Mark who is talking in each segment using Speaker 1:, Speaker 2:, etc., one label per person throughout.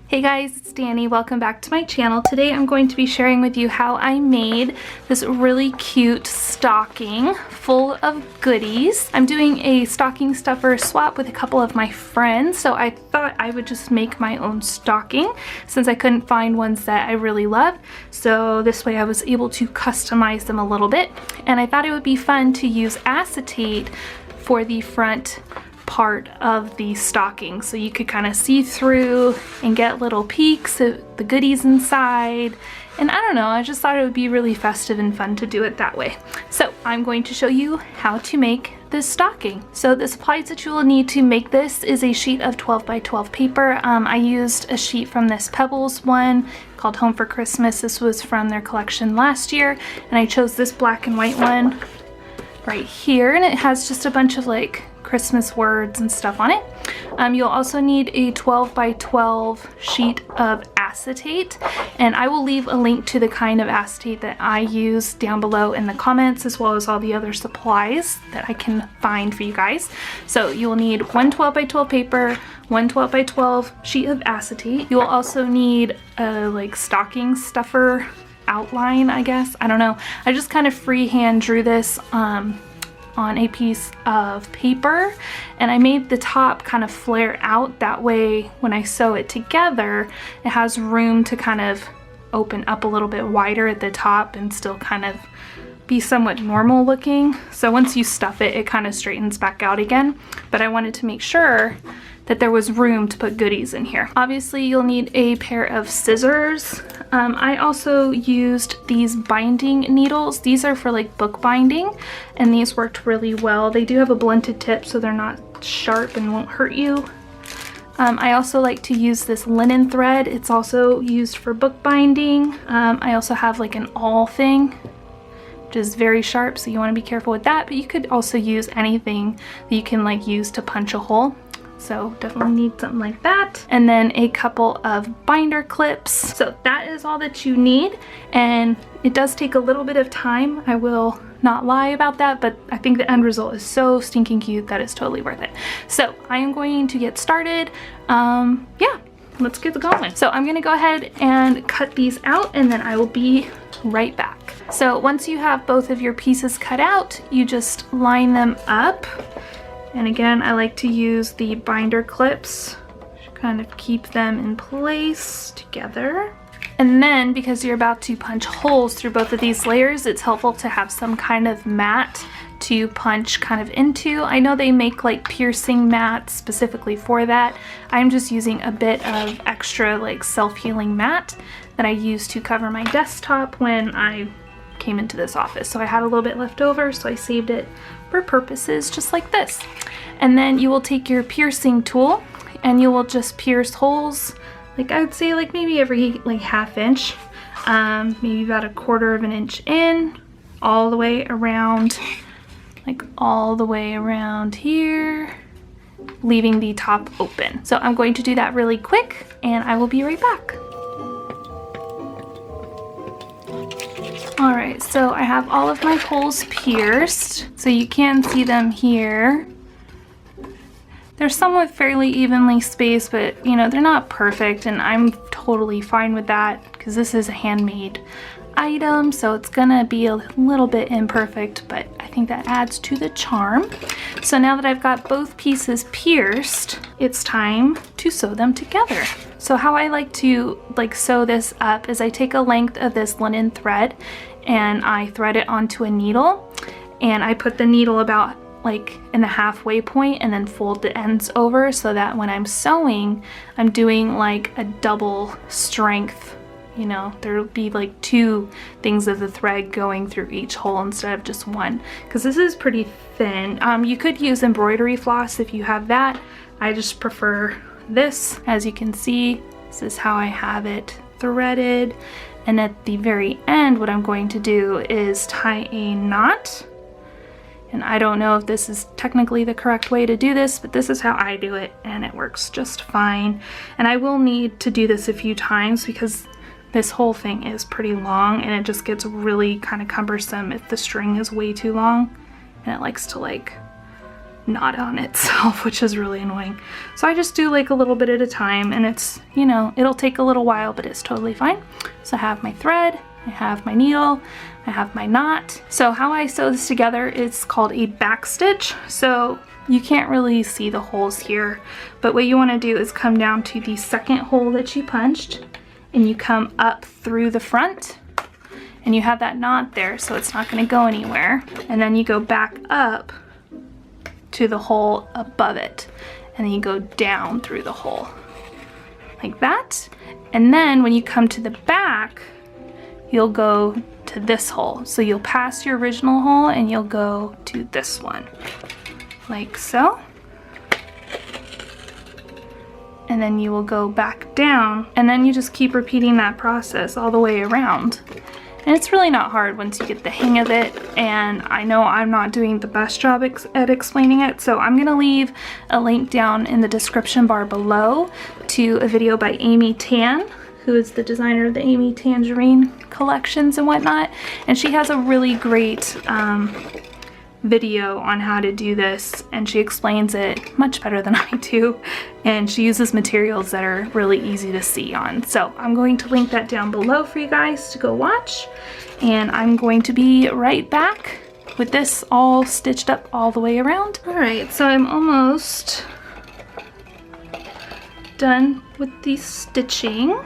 Speaker 1: Hey guys, it's Danny. Welcome back to my channel. Today I'm going to be sharing with you how I made this really cute stocking full of goodies. I'm doing a stocking stuffer swap with a couple of my friends, so I thought I would just make my own stocking since I couldn't find ones that I really love. So this way I was able to customize them a little bit, and I thought it would be fun to use acetate for the front part of the stocking so you could kind of see through and get little peeks of the goodies inside. And I don't know, I just thought it would be really festive and fun to do it that way. So I'm going to show you how to make this stocking. So the supplies that you will need to make this is a sheet of 12 by 12 paper. I used a sheet from this Pebbles one called Home for Christmas. This was from their collection last year, and I chose this black and white one right here, and it has just a bunch of like Christmas words and stuff on it. You'll also need a 12 by 12 sheet of acetate, and I will leave a link to the kind of acetate that I use down below in the comments, as well as all the other supplies that I can find for you guys. So you will need one 12 by 12 paper, one 12 by 12 sheet of acetate. You will also need a like stocking stuffer outline, I guess. I don't know. I just kind of freehand drew this on a piece of paper, and I made the top kind of flare out. That way when I sew it together, it has room to kind of open up a little bit wider at the top and still kind of be somewhat normal looking. So once you stuff it, it kind of straightens back out again. But I wanted to make sure that there was room to put goodies in here. Obviously you'll need a pair of scissors. I also used these binding needles. These are for like book binding, and these worked really well. They do have a blunted tip so they're not sharp and won't hurt you. I also like to use this linen thread. It's also used for book binding. I also have like an awl thing, which is very sharp, so you want to be careful with that, but you could also use anything that you can like use to punch a hole. So definitely need something like that. And then a couple of binder clips. So that is all that you need, and it does take a little bit of time. I will not lie about that, but I think the end result is so stinking cute that it's totally worth it. So I am going to get started. Yeah, let's get going. So I'm gonna go ahead and cut these out, and then I will be right back. So once you have both of your pieces cut out, you just line them up. And again, I like to use the binder clips to kind of keep them in place together. And then, because you're about to punch holes through both of these layers, it's helpful to have some kind of mat to punch kind of into. I know they make like piercing mats specifically for that. I'm just using a bit of extra like self-healing mat that I use to cover my desktop when I came into this office. So I had a little bit left over, so I saved it for purposes just like this. And then you will take your piercing tool and you will just pierce holes, like I would say like maybe every like half inch, maybe about a quarter of an inch in, all the way around, like all the way around here, leaving the top open. So I'm going to do that really quick, and I will be right back. Alright, so I have all of my holes pierced, so you can see them here. They're somewhat fairly evenly spaced, but you know, they're not perfect, and I'm totally fine with that because this is a handmade item, so it's gonna be a little bit imperfect, but I think that adds to the charm. So now that I've got both pieces pierced, it's time to sew them together. So how I like to sew this up is I take a length of this linen thread and I thread it onto a needle, and I put the needle about like in the halfway point and then fold the ends over so that when I'm sewing, I'm doing like a double strength. You know, there'll be like two things of the thread going through each hole instead of just one, because this is pretty thin. You could use embroidery floss if you have that. I just prefer this. As you can see, this is how I have it threaded. And at the very end, what I'm going to do is tie a knot. And I don't know if this is technically the correct way to do this, but this is how I do it, and it works just fine. And I will need to do this a few times because this whole thing is pretty long, and it just gets really kind of cumbersome if the string is way too long and it likes to like not on itself, which is really annoying. So I just do like a little bit at a time, and it's, you know, it'll take a little while, but it's totally fine. So I have my thread, I have my needle, I have my knot. So how I sew this together is called a back stitch. So you can't really see the holes here, but what you want to do is come down to the second hole that you punched, and you come up through the front, and you have that knot there, so it's not going to go anywhere. And then you go back up to the hole above it, and then you go down through the hole like that. And then when you come to the back, you'll go to this hole. So you'll pass your original hole and you'll go to this one like so. And then you will go back down, and then you just keep repeating that process all the way around. And it's really not hard once you get the hang of it, and I know I'm not doing the best job at explaining it, so I'm gonna leave a link down in the description bar below to a video by Amy Tan, who is the designer of the Amy Tangerine collections and whatnot, and she has a really great video on how to do this, and she explains it much better than I do, and she uses materials that are really easy to see on. So I'm going to link that down below for you guys to go watch, and I'm going to be right back with this all stitched up all the way around. Alright, so I'm almost done with the stitching. I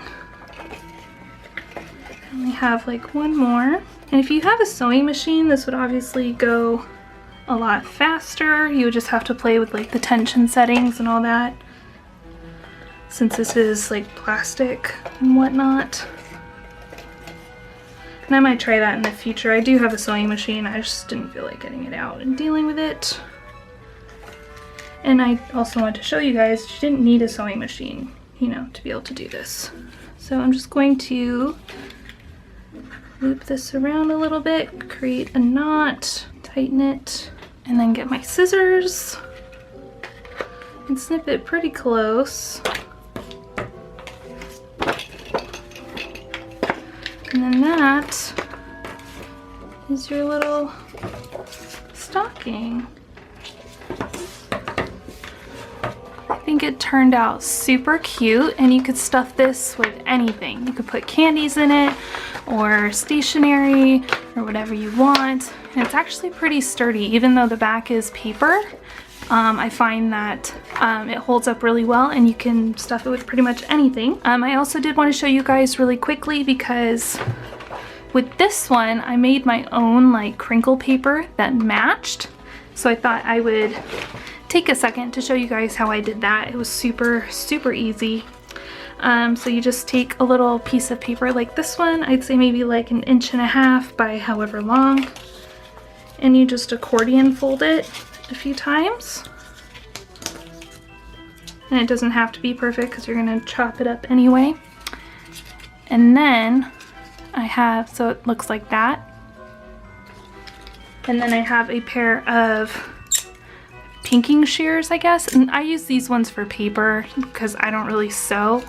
Speaker 1: only have like one more, and if you have a sewing machine, this would obviously go a lot faster. You would just have to play with like the tension settings and all that, since this is like plastic and whatnot. And I might try that in the future. I do have a sewing machine, I just didn't feel like getting it out and dealing with it. And I also want to show you guys, you didn't need a sewing machine, you know, to be able to do this. So I'm just going to loop this around a little bit, create a knot, tighten it, and then get my scissors and snip it pretty close. And then that is your little stocking. I think it turned out super cute, and you could stuff this with anything. You could put candies in it, or stationery, or whatever you want. And it's actually pretty sturdy, even though the back is paper. I find that it holds up really well, and you can stuff it with pretty much anything. I also did want to show you guys really quickly, because with this one I made my own like crinkle paper that matched. So I thought I would take a second to show you guys how I did that. It was super easy. So you just take a little piece of paper like this one, I'd say maybe like 1.5 inches by however long, and you just accordion fold it a few times. And it doesn't have to be perfect because you're gonna chop it up anyway. And then I have, so it looks like that. And then I have a pair of pinking shears, I guess, and I use these ones for paper because I don't really sew,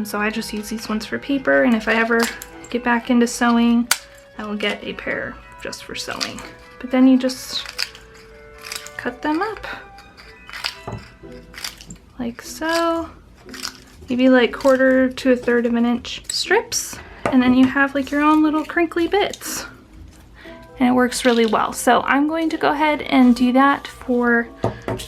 Speaker 1: so I just use these ones for paper, and if I ever get back into sewing, I will get a pair just for sewing. But then you just cut them up like so, maybe like 1/4 to 1/3 of an inch strips, and then you have like your own little crinkly bits. And it works really well. So I'm going to go ahead and do that for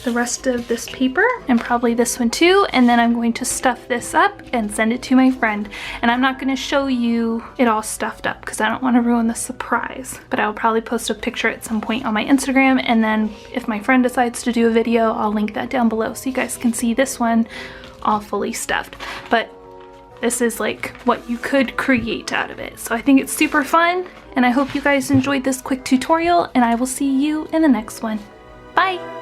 Speaker 1: the rest of this paper, and probably this one too, and then I'm going to stuff this up and send it to my friend. And I'm not going to show you it all stuffed up because I don't want to ruin the surprise, but I'll probably post a picture at some point on my Instagram, and then if my friend decides to do a video, I'll link that down below so you guys can see this one all fully stuffed. But this is like what you could create out of it. So I think it's super fun, and I hope you guys enjoyed this quick tutorial, and I will see you in the next one. Bye!